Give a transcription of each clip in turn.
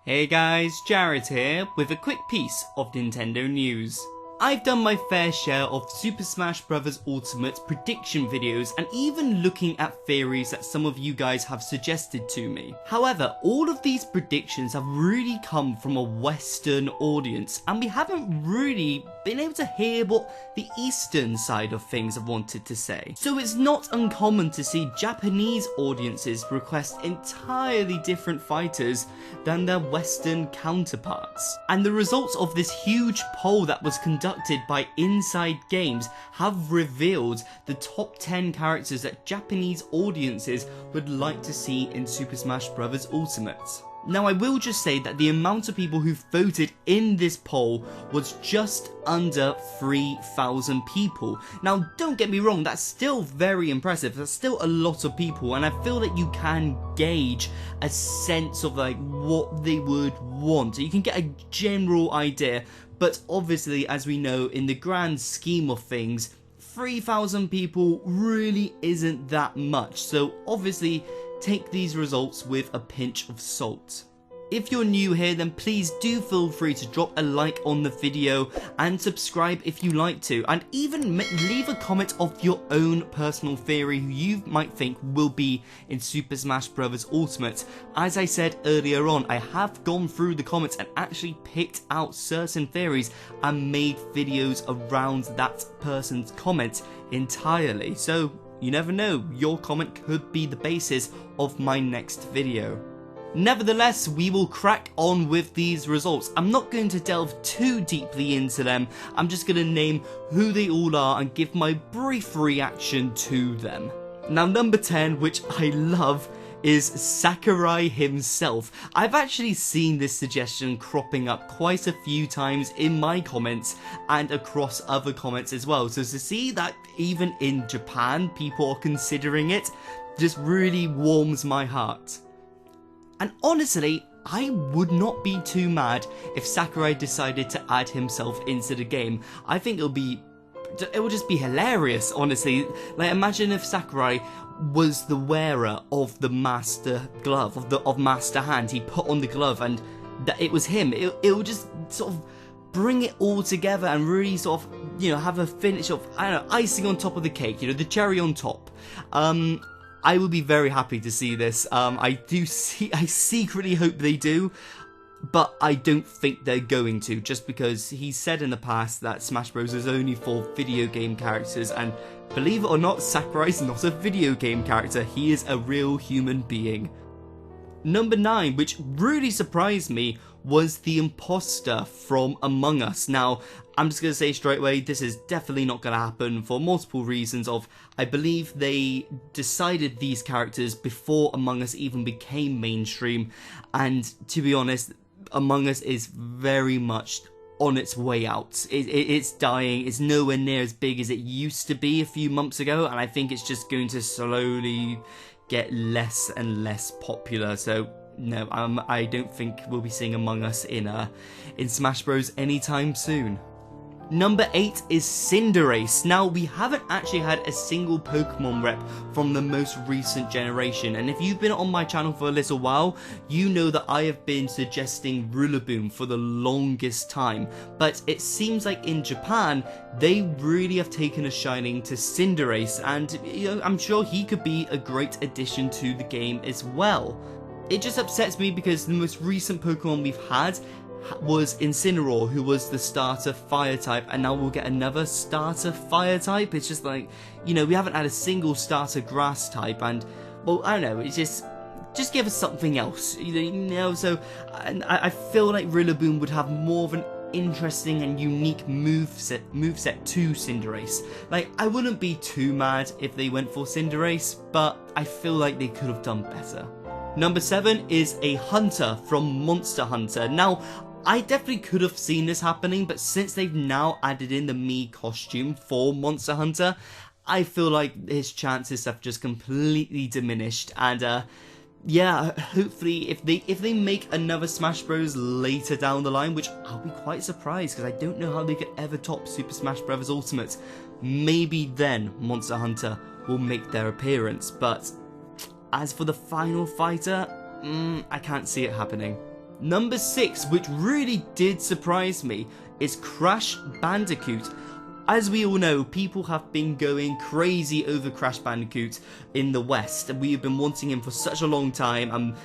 Hey guys, Jared here with a quick piece of Nintendo news. I've done my fair share of Super Smash Bros. Ultimate prediction videos and even looking at theories that some of you guys have suggested to me. However, all of these predictions have really come from a Western audience and we haven't really been able to hear what the Eastern side of things have wanted to say. So it's not uncommon to see Japanese audiences request entirely different fighters than their Western counterparts. And the results of this huge poll that was conducted by Inside Games have revealed the top 10 characters that Japanese audiences would like to see in Super Smash Bros. Ultimate. Now I will just say that the amount of people who voted in this poll was just under 3,000 people. Now don't get me wrong, that's still very impressive, that's still a lot of people, and I feel that you can gauge a sense of like what they would want. You can get a general idea, but obviously as we know in the grand scheme of things, 3,000 people really isn't that much, so obviously take these results with a pinch of salt. If you're new here, then please do feel free to drop a like on the video and subscribe if you like to, and even leave a comment of your own personal theory who you might think will be in Super Smash Bros. Ultimate. As I said earlier on, I have gone through the comments and actually picked out certain theories and made videos around that person's comment entirely. So you never know, your comment could be the basis of my next video. Nevertheless, we will crack on with these results. I'm not going to delve too deeply into them, I'm just going to name who they all are and give my brief reaction to them. Now number 10, which I love, is Sakurai himself. I've actually seen this suggestion cropping up quite a few times in my comments and across other comments as well, so to see that even in Japan people are considering it just really warms my heart. And honestly, I would not be too mad if Sakurai decided to add himself into the game. I think it would just be hilarious, honestly. Like, imagine if Sakurai was the wearer of the Master Glove, of Master Hand. He put on the glove and that it was him. It would just sort of bring it all together and really sort of, you know, have a finish of, I don't know, icing on top of the cake, you know, the cherry on top. I would be very happy to see this. I secretly hope they do, but I don't think they're going to, just because he said in the past that Smash Bros is only for video game characters, and believe it or not, Sakurai's not a video game character, he is a real human being. Number 9, which really surprised me, was the imposter from Among Us. Now, I'm just going to say straight away, this is definitely not going to happen for multiple reasons of, I believe they decided these characters before Among Us even became mainstream, and to be honest, Among Us is very much on its way out. It's dying, it's nowhere near as big as it used to be a few months ago, and I think it's just going to slowly get less and less popular, so no, I don't think we'll be seeing Among Us in Smash Bros anytime soon. Number 8 is Cinderace. Now, we haven't actually had a single Pokemon rep from the most recent generation, and if you've been on my channel for a little while, you know that I have been suggesting Rillaboom for the longest time, but it seems like in Japan, they really have taken a shining to Cinderace, and you know, I'm sure he could be a great addition to the game as well. It just upsets me because the most recent Pokemon we've had was Incineroar, who was the starter fire type, and now we'll get another starter fire type. It's just like, you know, we haven't had a single starter grass type, and well, I don't know, it's just give us something else, you know. So I feel like Rillaboom would have more of an interesting and unique moveset to Cinderace. Like, I wouldn't be too mad if they went for Cinderace, but I feel like they could have done better. Number 7 is a Hunter from Monster Hunter. Now, I definitely could have seen this happening, but since they've now added in the Mii costume for Monster Hunter, I feel like his chances have just completely diminished, and yeah, hopefully if they make another Smash Bros later down the line, which I'll be quite surprised because I don't know how they could ever top Super Smash Bros Ultimate, maybe then Monster Hunter will make their appearance, but as for the final fighter, I can't see it happening. Number 6, which really did surprise me, is Crash Bandicoot. As we all know, people have been going crazy over Crash Bandicoot in the West, and we have been wanting him for such a long time, and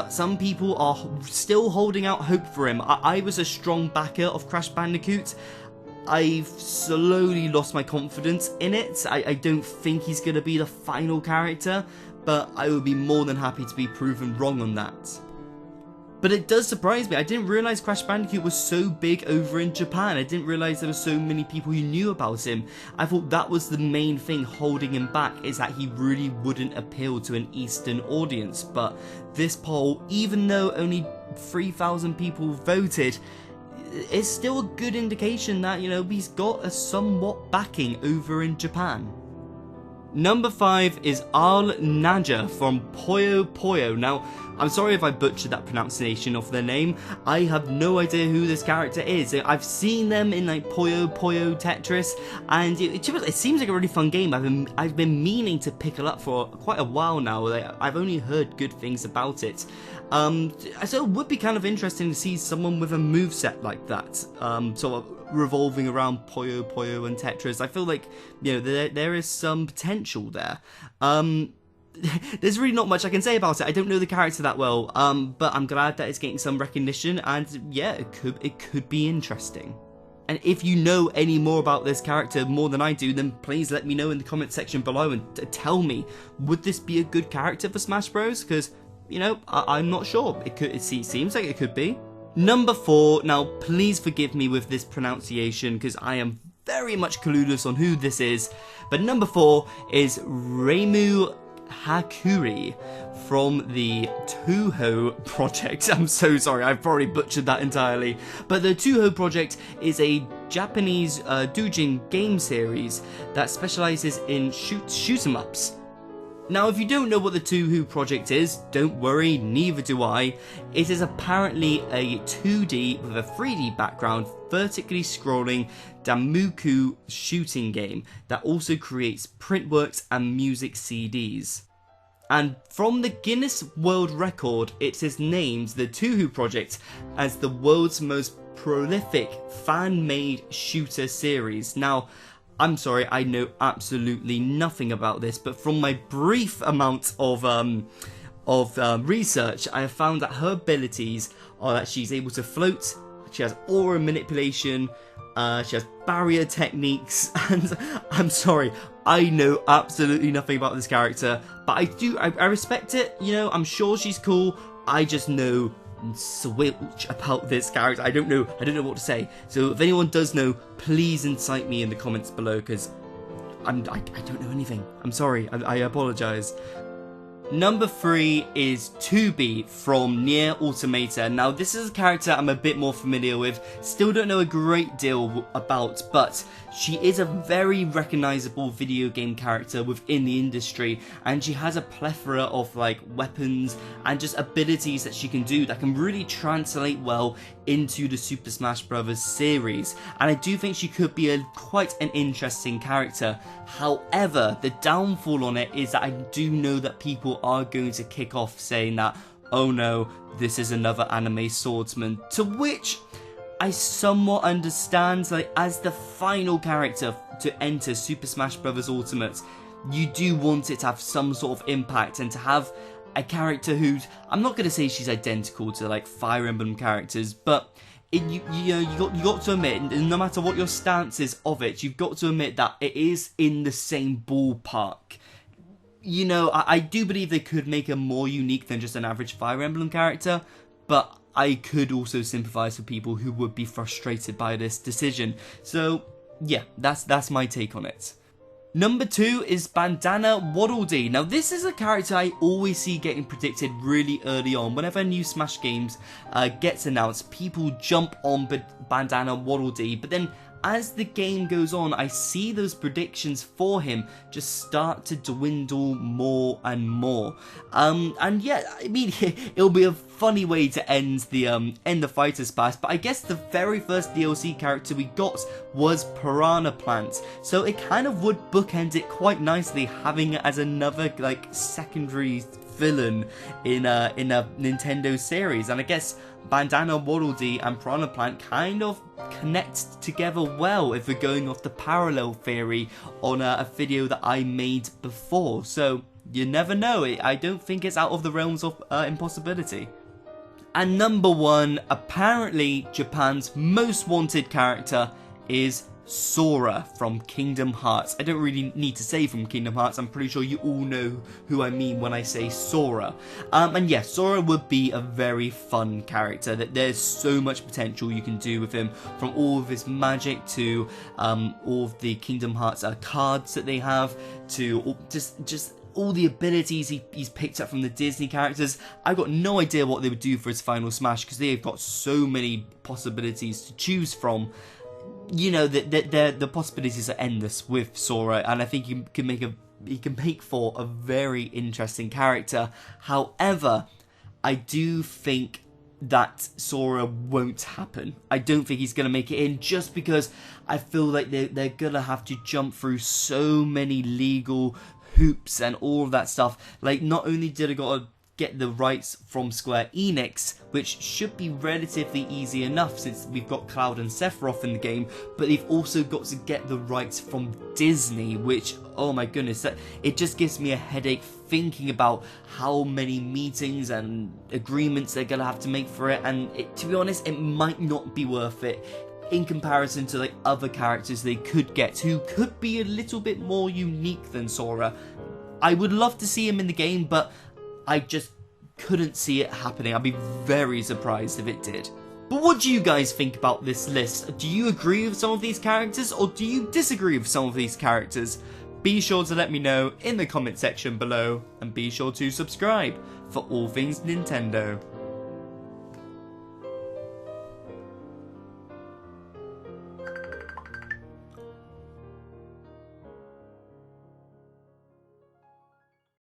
some people are still holding out hope for him. I was a strong backer of Crash Bandicoot. I've slowly lost my confidence in it. I don't think he's going to be the final character, but I would be more than happy to be proven wrong on that. But it does surprise me. I didn't realise Crash Bandicoot was so big over in Japan. I didn't realise there were so many people who knew about him. I thought that was the main thing holding him back, is that he really wouldn't appeal to an Eastern audience. But this poll, even though only 3,000 people voted, it's still a good indication that, you know, he's got a somewhat backing over in Japan. Number 5 is Al Naja from Puyo Puyo. Now, I'm sorry if I butchered that pronunciation of their name. I have no idea who this character is. I've seen them in like Puyo Puyo Tetris, and it seems like a really fun game. I've been meaning to pick it up for quite a while now. I've only heard good things about it. So it would be kind of interesting to see someone with a moveset like that, sort of revolving around Puyo Puyo and Tetris. I feel like, you know, there is some potential there. There's really not much I can say about it. I don't know the character that well, but I'm glad that it's getting some recognition, and yeah, it could be interesting. And if you know any more about this character more than I do, then please let me know in the comment section below and tell me, would this be a good character for Smash Bros? Because, you know, I'm not sure. It seems like it could be. Number 4, now please forgive me with this pronunciation because I am very much clueless on who this is, but number 4 is Reimu Hakuri from the Touhou Project. I'm so sorry, I've probably butchered that entirely, but the Touhou Project is a Japanese doujin game series that specializes in shoot 'em ups. Now, if you don't know what the Touhou Project is, don't worry, neither do I. It is apparently a 2D with a 3D background, vertically scrolling Damuku shooting game that also creates printworks and music CDs. And from the Guinness World Record, it is named the Touhou Project as the world's most prolific fan-made shooter series. Now, I'm sorry, I know absolutely nothing about this, but from my brief amount of research, I have found that her abilities are that she's able to float, she has aura manipulation, she has barrier techniques, and I'm sorry, I know absolutely nothing about this character, but I respect it, you know, I'm sure she's cool, I just know swilch about this character. I don't know what to say. So if anyone does know, please incite me in the comments below, because I don't know anything. I'm sorry. I apologize. Number 3 is 2B from Nier Automata. Now, this is a character I'm a bit more familiar with, still don't know a great deal about, but she is a very recognizable video game character within the industry, and she has a plethora of like weapons and just abilities that she can do that can really translate well into the Super Smash Bros. Series, and I do think she could be quite an interesting character. However, the downfall on it is that I do know that people are going to kick off saying that, oh no, this is another anime swordsman, to which I somewhat understand. Like, as the final character to enter Super Smash Bros. Ultimate, you do want it to have some sort of impact, and to have a character who's, I'm not going to say she's identical to like Fire Emblem characters, but you got to admit, no matter what your stance is of it, you've got to admit that it is in the same ballpark. You know, I do believe they could make her more unique than just an average Fire Emblem character, but I could also sympathise with people who would be frustrated by this decision. So yeah, that's my take on it. Number 2 is Bandana Waddle Dee. Now, this is a character I always see getting predicted really early on. Whenever a new Smash games gets announced, people jump on Bandana Waddle Dee, but then as the game goes on, I see those predictions for him just start to dwindle more and more. And yeah, I mean, it'll be a funny way to end the Fighters Pass, but I guess the very first DLC character we got was Piranha Plant, so it kind of would bookend it quite nicely, having it as another like secondary villain in a Nintendo series. And I guess Bandana, Waddle Dee and Piranha Plant kind of connect together well if we're going off the parallel theory on a video that I made before. So you never know, I don't think it's out of the realms of impossibility. And number 1, apparently Japan's most wanted character is Sora from Kingdom Hearts. I don't really need to say from Kingdom Hearts, I'm pretty sure you all know who I mean when I say Sora. And yes, Sora would be a very fun character, that there's so much potential you can do with him, from all of his magic to all of the Kingdom Hearts cards that they have, to just all the abilities he's picked up from the Disney characters. I've got no idea what they would do for his final Smash, because they've got so many possibilities to choose from. You know, the possibilities are endless with Sora, and I think he can make for a very interesting character. However, I do think that Sora won't happen. I don't think he's going to make it in, just because I feel like they're going to have to jump through so many legal hoops and all of that stuff. Like, not only did I got to get the rights from Square Enix, which should be relatively easy enough since we've got Cloud and Sephiroth in the game, but they've also got to get the rights from Disney, which, oh my goodness, it just gives me a headache thinking about how many meetings and agreements they're gonna have to make for it. And to be honest, it might not be worth it in comparison to like other characters they could get who could be a little bit more unique than Sora. I would love to see him in the game, but I just couldn't see it happening. I'd be very surprised if it did. But what do you guys think about this list? Do you agree with some of these characters, or do you disagree with some of these characters? Be sure to let me know in the comment section below, and be sure to subscribe for all things Nintendo.